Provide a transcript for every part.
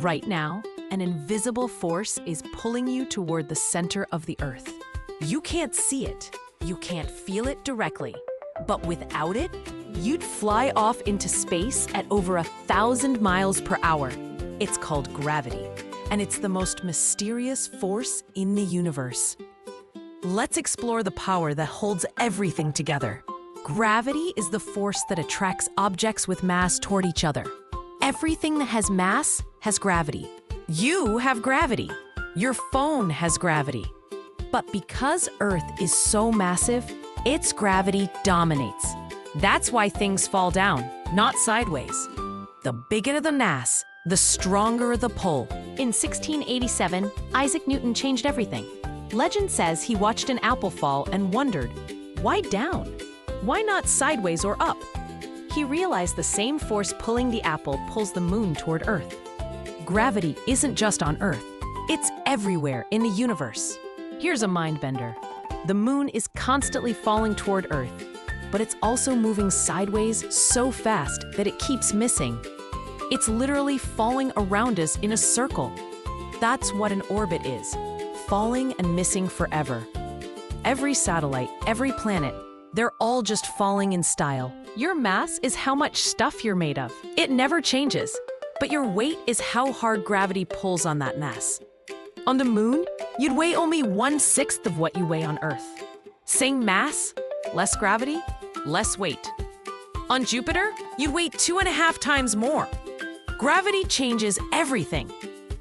Right now, an invisible force is pulling you toward the center of the Earth. You can't see it, you can't feel it directly, but without it, you'd fly off into space at over 1,000 miles per hour. It's called gravity, and it's the most mysterious force in the universe. Let's explore the power that holds everything together. Gravity is the force that attracts objects with mass toward each other. Everything that has mass has gravity. You have gravity. Your phone has gravity. But because Earth is so massive, its gravity dominates. That's why things fall down, not sideways. The bigger the mass, the stronger the pull. In 1687, Isaac Newton changed everything. Legend says he watched an apple fall and wondered, why down? Why not sideways or up? He realized the same force pulling the apple pulls the moon toward Earth. Gravity isn't just on Earth, it's everywhere in the universe. Here's a mind bender. The moon is constantly falling toward Earth, but it's also moving sideways so fast that it keeps missing. It's literally falling around us in a circle. That's what an orbit is, falling and missing forever. Every satellite, every planet, they're all just falling in style. Your mass is how much stuff you're made of. It never changes, but your weight is how hard gravity pulls on that mass. On the moon, you'd weigh only 1/6 of what you weigh on Earth. Same mass, less gravity, less weight. On Jupiter, you'd weigh 2.5 times more. Gravity changes everything.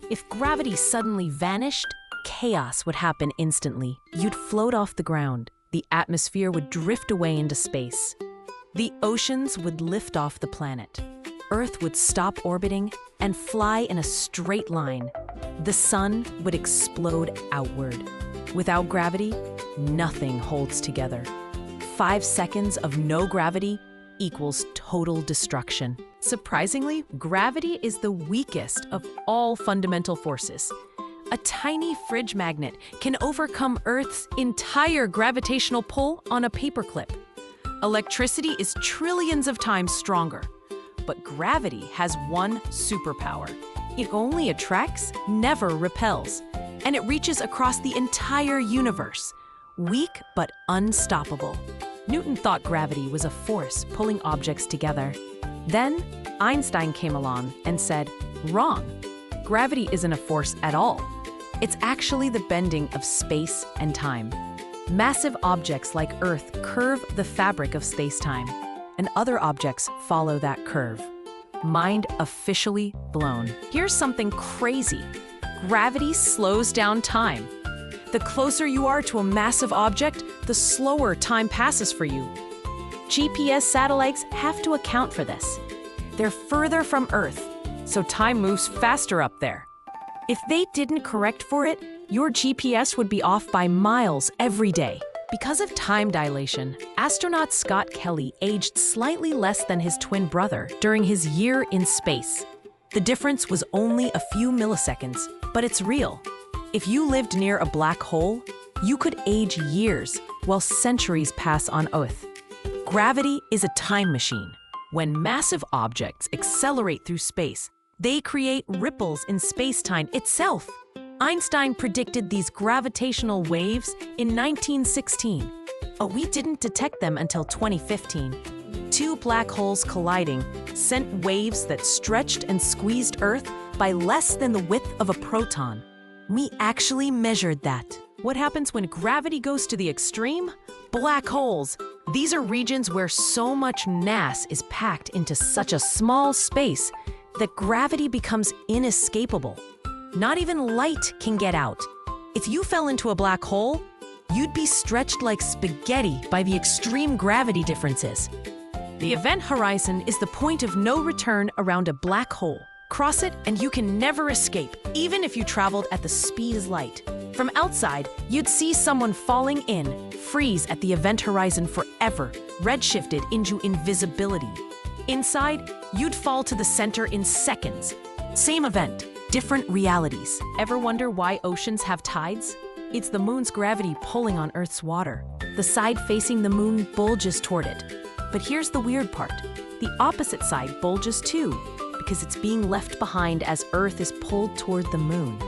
If gravity suddenly vanished, chaos would happen instantly. You'd float off the ground. The atmosphere would drift away into space. The oceans would lift off the planet. Earth would stop orbiting and fly in a straight line. The sun would explode outward. Without gravity, nothing holds together. 5 seconds of no gravity equals total destruction. Surprisingly, gravity is the weakest of all fundamental forces. A tiny fridge magnet can overcome Earth's entire gravitational pull on a paperclip. Electricity is trillions of times stronger, but gravity has one superpower. It only attracts, never repels, and it reaches across the entire universe. Weak but unstoppable. Newton thought gravity was a force pulling objects together. Then, Einstein came along and said, wrong. Gravity isn't a force at all. It's actually the bending of space and time. Massive objects like Earth curve the fabric of space-time, and other objects follow that curve. Mind officially blown. Here's something crazy. Gravity slows down time. The closer you are to a massive object, the slower time passes for you. GPS satellites have to account for this. They're further from Earth, so time moves faster up there. If they didn't correct for it, your GPS would be off by miles every day. Because of time dilation, astronaut Scott Kelly aged slightly less than his twin brother during his year in space. The difference was only a few milliseconds, but it's real. If you lived near a black hole, you could age years while centuries pass on Earth. Gravity is a time machine. When massive objects accelerate through space, they create ripples in space-time itself. Einstein predicted these gravitational waves in 1916. We didn't detect them until 2015. 2 black holes colliding sent waves that stretched and squeezed Earth by less than the width of a proton. We actually measured that. What happens when gravity goes to the extreme? Black holes. These are regions where so much mass is packed into such a small space that gravity becomes inescapable. Not even light can get out. If you fell into a black hole, you'd be stretched like spaghetti by the extreme gravity differences. The event horizon is the point of no return around a black hole. Cross it and you can never escape, even if you traveled at the speed of light. From outside, you'd see someone falling in, freeze at the event horizon forever, redshifted into invisibility. Inside, you'd fall to the center in seconds. Same event, different realities. Ever wonder why oceans have tides? It's the moon's gravity pulling on Earth's water. The side facing the moon bulges toward it. But here's the weird part. The opposite side bulges too, because it's being left behind as Earth is pulled toward the moon.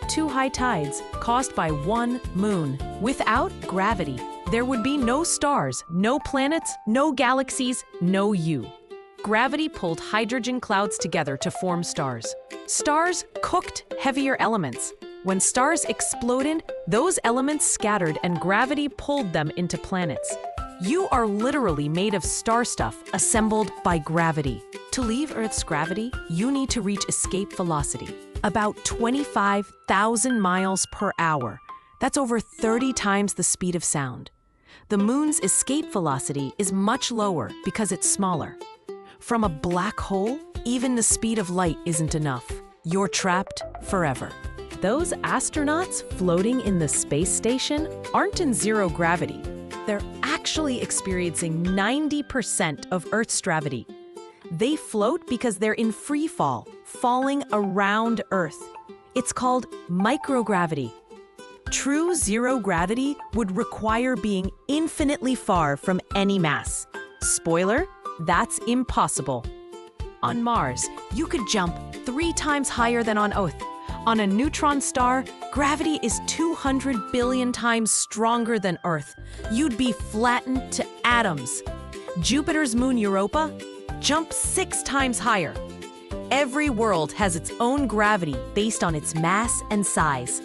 2 high tides caused by 1 moon. Without gravity, there would be no stars, no planets, no galaxies, no you. Gravity pulled hydrogen clouds together to form stars. Stars cooked heavier elements. When stars exploded, those elements scattered and gravity pulled them into planets. You are literally made of star stuff assembled by gravity. To leave Earth's gravity, you need to reach escape velocity, about 25,000 miles per hour. That's over 30 times the speed of sound. The moon's escape velocity is much lower because it's smaller. From a black hole, even the speed of light isn't enough. You're trapped forever. Those astronauts floating in the space station aren't in zero gravity. They're actually experiencing 90% of Earth's gravity. They float because they're in free fall, falling around Earth. It's called microgravity. True zero gravity would require being infinitely far from any mass. Spoiler, that's impossible. On Mars, you could jump 3 times higher than on Earth. On a neutron star, gravity is 200 billion times stronger than Earth. You'd be flattened to atoms. Jupiter's moon Europa jumps 6 times higher. Every world has its own gravity based on its mass and size.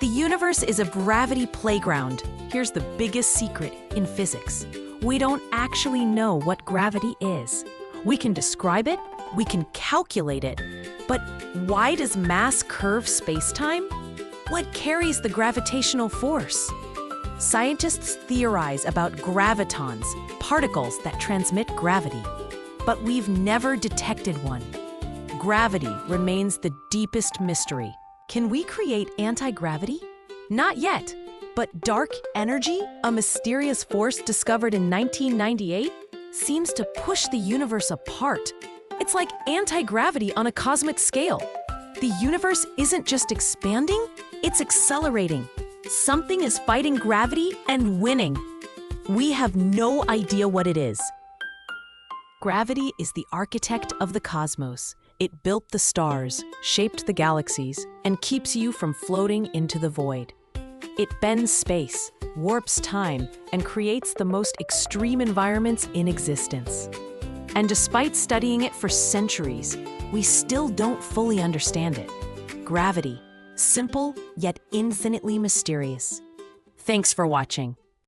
The universe is a gravity playground. Here's the biggest secret in physics. We don't actually know what gravity is. We can describe it, we can calculate it, but why does mass curve space-time? What carries the gravitational force? Scientists theorize about gravitons, particles that transmit gravity, but we've never detected one. Gravity remains the deepest mystery. Can we create anti-gravity? Not yet, but dark energy, a mysterious force discovered in 1998, seems to push the universe apart. It's like anti-gravity on a cosmic scale. The universe isn't just expanding, it's accelerating. Something is fighting gravity and winning. We have no idea what it is. Gravity is the architect of the cosmos. It built the stars, shaped the galaxies, and keeps you from floating into the void. It bends space, warps time, and creates the most extreme environments in existence. And despite studying it for centuries, we still don't fully understand it. Gravity, simple yet infinitely mysterious. Thanks for watching.